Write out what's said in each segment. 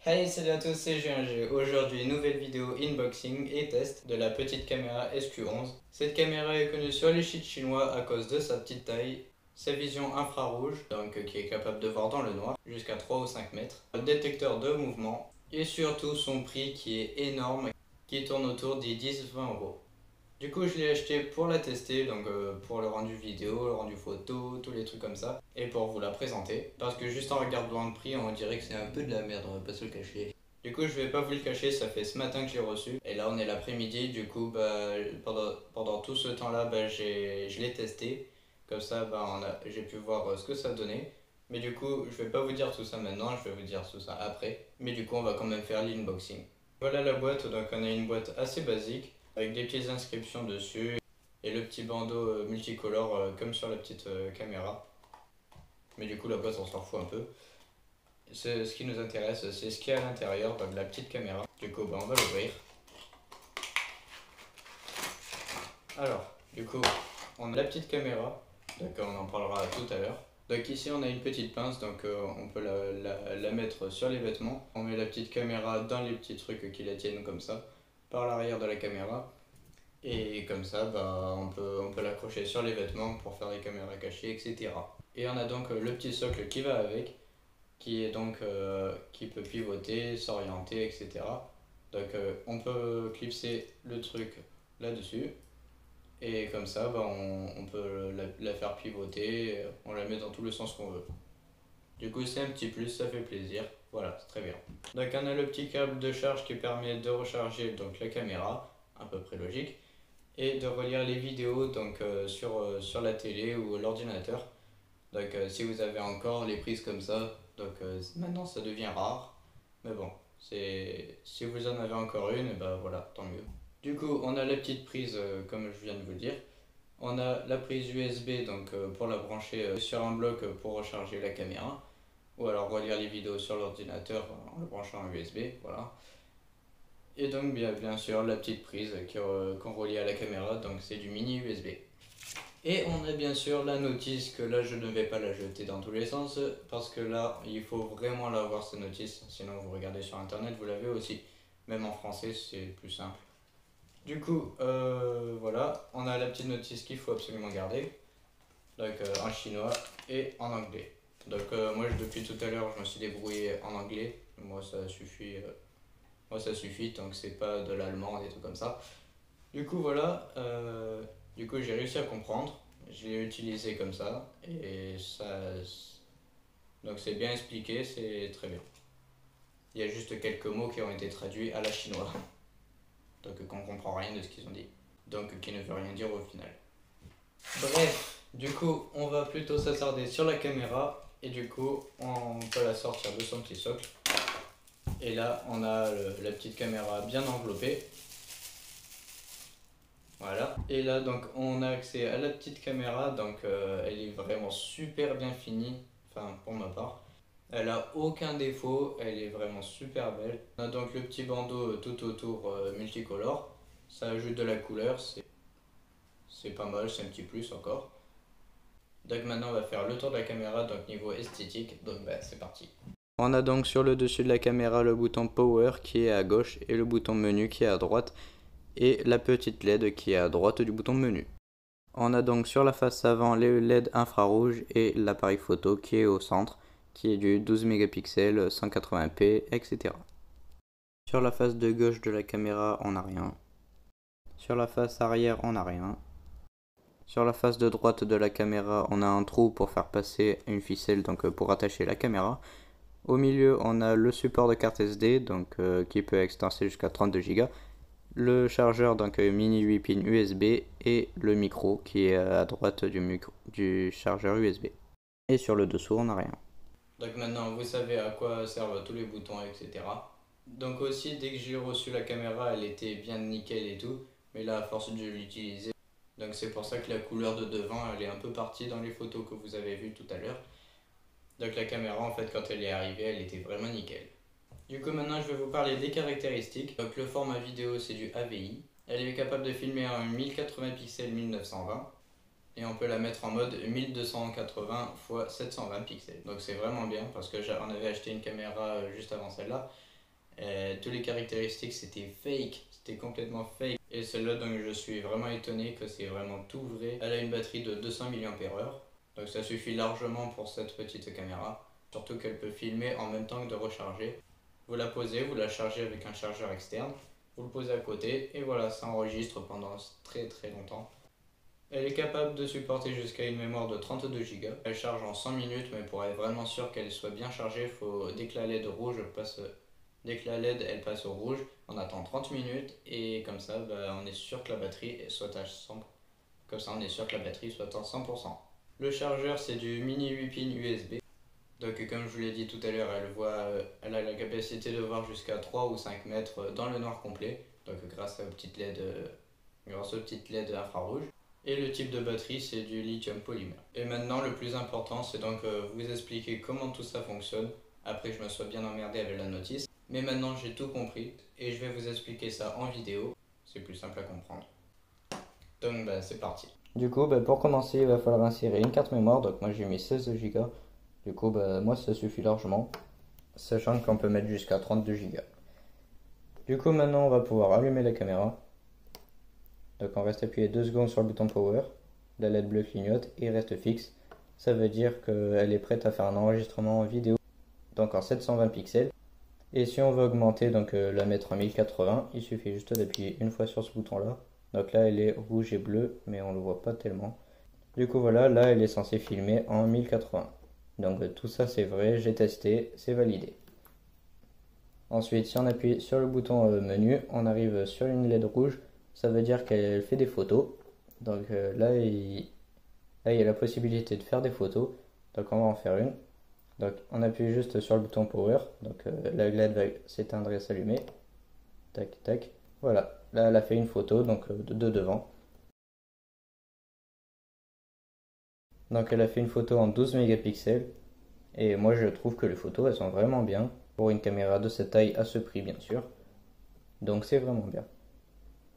Hey, salut à tous, c'est GNG. Aujourd'hui, nouvelle vidéo unboxing et test de la petite caméra SQ11. Cette caméra est connue sur les sites chinois à cause de sa petite taille, sa vision infrarouge, donc qui est capable de voir dans le noir, jusqu'à 3 ou 5 mètres, un détecteur de mouvement et surtout son prix qui est énorme, qui tourne autour des 10-20 euros. Du coup, je l'ai acheté pour la tester, donc pour le rendu vidéo, le rendu photo, tous les trucs comme ça, et pour vous la présenter. Parce que juste en regardant le prix, on dirait que c'est un peu de la merde, on va pas se le cacher. Du coup, je vais pas vous le cacher, ça fait ce matin que je l'ai reçu, et là on est l'après-midi, du coup, pendant tout ce temps-là, je l'ai testé. Comme ça, j'ai pu voir ce que ça donnait. Mais du coup, je vais pas vous dire tout ça maintenant, je vais vous dire tout ça après. Mais du coup, on va quand même faire l'inboxing. Voilà la boîte, donc on a une boîte assez basique avec des petites inscriptions dessus et le petit bandeau multicolore comme sur la petite caméra. Mais du coup la boîte on s'en fout un peu. Ce qui nous intéresse c'est ce qu'il y a à l'intérieur, donc la petite caméra. Du coup on va l'ouvrir. Alors du coup on a la petite caméra, donc on en parlera tout à l'heure. Donc ici on a une petite pince, donc on peut la mettre sur les vêtements. On met la petite caméra dans les petits trucs qui la tiennent comme ça, par l'arrière de la caméra. Et comme ça, on peut l'accrocher sur les vêtements pour faire des caméras cachées, etc. Et on a donc le petit socle qui va avec, qui peut pivoter, s'orienter, etc. Donc on peut clipser le truc là-dessus. Et comme ça, on peut la faire pivoter, on la met dans tout le sens qu'on veut. Du coup, c'est un petit plus, ça fait plaisir. Voilà, c'est très bien. Donc on a le petit câble de charge qui permet de recharger donc la caméra, à peu près logique, et de relire les vidéos sur la télé ou l'ordinateur. Donc si vous avez encore les prises comme ça, maintenant ça devient rare. Mais bon, si vous en avez encore une, et ben voilà, tant mieux. Du coup, on a la petite prise comme je viens de vous le dire. On a la prise USB pour la brancher sur un bloc pour recharger la caméra. Ou alors relire les vidéos sur l'ordinateur en le branchant en USB, voilà. Et donc bien sûr la petite prise qu'on relie à la caméra, donc c'est du mini USB. Et on a bien sûr la notice que là je ne vais pas la jeter dans tous les sens parce que là il faut vraiment la voir cette notice, sinon vous regardez sur internet vous l'avez aussi. Même en français c'est plus simple. Du coup voilà, on a la petite notice qu'il faut absolument garder, donc en chinois et en anglais. Donc moi depuis tout à l'heure je me suis débrouillé en anglais, moi ça suffit tant que c'est pas de l'allemand, des trucs comme ça. Du coup voilà, du coup j'ai réussi à comprendre, je l'ai utilisé comme ça et donc c'est bien expliqué, c'est très bien. Il y a juste quelques mots qui ont été traduits à la chinoise, donc qu'on comprend rien de ce qu'ils ont dit, donc qui ne veut rien dire au final. Bref, du coup on va plutôt s'attarder sur la caméra et du coup on peut la sortir de son petit socle. Et là on a la petite caméra bien enveloppée. Voilà. Et là, donc, on a accès à la petite caméra. Donc, elle est vraiment super bien finie. Enfin, pour ma part. Elle a aucun défaut. Elle est vraiment super belle. On a donc le petit bandeau tout autour multicolore. Ça ajoute de la couleur. C'est pas mal. C'est un petit plus encore. Donc, maintenant, on va faire le tour de la caméra. Donc, niveau esthétique. Donc, c'est parti. On a donc sur le dessus de la caméra le bouton Power qui est à gauche et le bouton menu qui est à droite et la petite LED qui est à droite du bouton menu. On a donc sur la face avant les LED infrarouges et l'appareil photo qui est au centre, qui est du 12 mégapixels, 180p, etc. Sur la face de gauche de la caméra, on n'a rien. Sur la face arrière, on n'a rien. Sur la face de droite de la caméra, on a un trou pour faire passer une ficelle, donc pour attacher la caméra. Au milieu, on a le support de carte SD, qui peut extenser jusqu'à 32 Go. Le chargeur, mini 8 pins USB, et le micro qui est à droite du chargeur USB. Et sur le dessous, on n'a rien. Donc maintenant, vous savez à quoi servent tous les boutons, etc. Donc aussi, dès que j'ai reçu la caméra, elle était bien nickel et tout. Mais là, à force de l'utiliser, donc c'est pour ça que la couleur de devant, elle est un peu partie dans les photos que vous avez vues tout à l'heure. Donc la caméra, en fait, quand elle est arrivée, elle était vraiment nickel. Du coup, maintenant, je vais vous parler des caractéristiques. Donc le format vidéo, c'est du AVI. Elle est capable de filmer en 1080 pixels 1920. Et on peut la mettre en mode 1280 x 720 pixels. Donc c'est vraiment bien parce que on avait acheté une caméra juste avant celle-là Toutes les caractéristiques c'était fake, c'était complètement fake. Et celle-là, donc je suis vraiment étonné que c'est vraiment tout vrai. Elle a une batterie de 200 mAh, donc ça suffit largement pour cette petite caméra. Surtout qu'elle peut filmer en même temps que de recharger. Vous la posez, vous la chargez avec un chargeur externe, vous le posez à côté et voilà, ça enregistre pendant très longtemps. Elle est capable de supporter jusqu'à une mémoire de 32 Go. Elle charge en 100 minutes, mais pour être vraiment sûr qu'elle soit bien chargée, dès que la LED rouge passe, dès que la LED elle passe au rouge, on attend 30 minutes et comme ça, on est sûr que la batterie soit à 100%. Comme ça, on est sûr que la batterie soit à 100%. Le chargeur, c'est du mini 8 pins USB. Donc comme je vous l'ai dit tout à l'heure, elle a la capacité de voir jusqu'à 3 ou 5 mètres dans le noir complet. Donc grâce aux petites LED infrarouges. Et le type de batterie, c'est du lithium polymère. Et maintenant, le plus important, c'est donc vous expliquer comment tout ça fonctionne. Après, je me sois bien emmerdé avec la notice. Mais maintenant, j'ai tout compris et je vais vous expliquer ça en vidéo. C'est plus simple à comprendre. Donc, c'est parti. Du coup, pour commencer, il va falloir insérer une carte mémoire. Donc, moi, j'ai mis 16 Go. Du coup, moi, ça suffit largement. Sachant qu'on peut mettre jusqu'à 32 Go. Du coup, maintenant, on va pouvoir allumer la caméra. Donc on reste appuyé 2 secondes sur le bouton Power, la LED bleue clignote et reste fixe. Ça veut dire qu'elle est prête à faire un enregistrement vidéo donc en 720 pixels. Et si on veut augmenter, donc la mettre en 1080, il suffit juste d'appuyer une fois sur ce bouton là. Donc là elle est rouge et bleue mais on ne le voit pas tellement. Du coup voilà, là elle est censée filmer en 1080. Donc tout ça c'est vrai, j'ai testé, c'est validé. Ensuite si on appuie sur le bouton menu, on arrive sur une LED rouge. Ça veut dire qu'elle fait des photos. Donc là, il y a la possibilité de faire des photos. Donc on va en faire une. Donc on appuie juste sur le bouton Power. Donc la LED va s'éteindre et s'allumer. Tac, tac. Voilà. Là, elle a fait une photo donc de devant. Donc elle a fait une photo en 12 mégapixels. Et moi, je trouve que les photos, elles sont vraiment bien. Pour une caméra de cette taille, à ce prix, bien sûr. Donc c'est vraiment bien.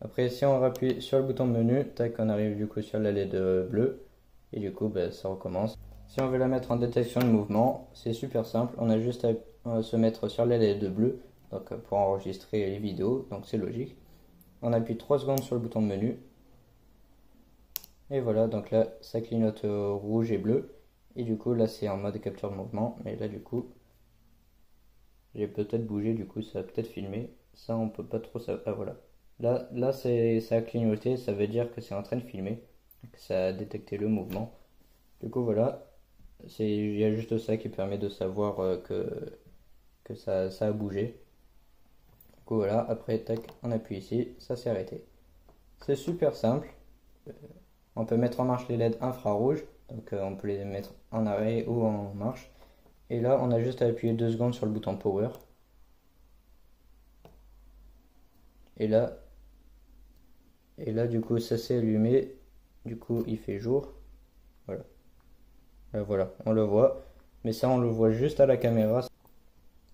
Après, si on appuie sur le bouton menu, tac, on arrive du coup sur la LED bleue. Et du coup, ça recommence. Si on veut la mettre en détection de mouvement, c'est super simple. On a juste à se mettre sur la LED bleue donc, pour enregistrer les vidéos. Donc c'est logique. On appuie 3 secondes sur le bouton menu. Et voilà, donc là, ça clignote rouge et bleu. Et du coup, là, c'est en mode capture de mouvement. Mais là, du coup, j'ai peut-être bougé. Du coup, ça a peut-être filmé. Ça, on peut pas trop savoir. Ah, voilà. Là ça a clignoté, ça veut dire que c'est en train de filmer, que ça a détecté le mouvement. Du coup voilà, il y a juste ça qui permet de savoir que ça a bougé. Du coup voilà, après tac, on appuie ici, ça s'est arrêté. C'est super simple. On peut mettre en marche les LED infrarouges, donc on peut les mettre en arrêt ou en marche. Et là on a juste à appuyer 2 secondes sur le bouton Power. Et là, du coup, ça s'est allumé. Du coup, il fait jour. Voilà. Voilà, on le voit. Mais ça, on le voit juste à la caméra.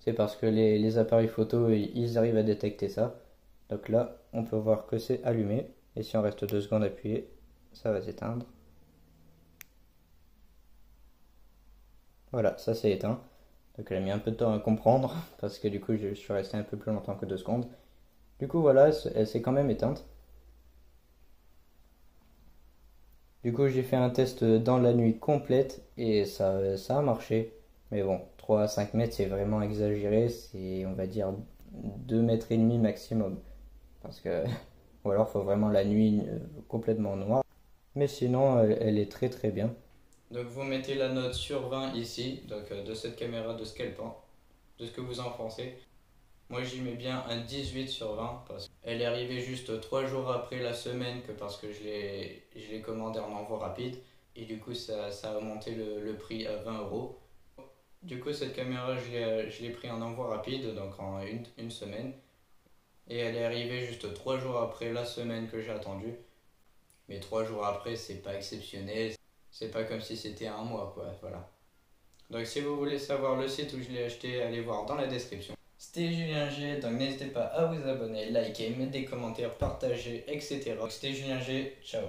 C'est parce que les appareils photo, ils arrivent à détecter ça. Donc là, on peut voir que c'est allumé. Et si on reste 2 secondes appuyé, ça va s'éteindre. Voilà, ça s'est éteint. Donc elle a mis un peu de temps à comprendre. Parce que du coup, je suis resté un peu plus longtemps que 2 secondes. Du coup, voilà, elle s'est quand même éteinte. Du coup, j'ai fait un test dans la nuit complète et ça a marché. Mais bon, 3 à 5 mètres, c'est vraiment exagéré. C'est, on va dire, 2 mètres et demi maximum. Parce que, ou alors, il faut vraiment la nuit complètement noire. Mais sinon, elle est très bien. Donc, vous mettez la note sur 20 ici, donc de cette caméra de Scalpan, de ce que vous en pensez. Moi j'y mets bien un 18 sur 20 parce qu'elle est arrivée juste 3 jours après la semaine que parce que je l'ai commandé en envoi rapide et du coup ça a augmenté le prix à 20 euros. Du coup cette caméra je l'ai pris en envoi rapide donc en une semaine et elle est arrivée juste 3 jours après la semaine que j'ai attendue. Mais 3 jours après c'est pas exceptionnel, c'est pas comme si c'était un mois quoi, voilà. Donc si vous voulez savoir le site où je l'ai acheté, allez voir dans la description. C'était Julien G, donc n'hésitez pas à vous abonner, liker, mettre des commentaires, partager, etc. C'était Julien G, ciao.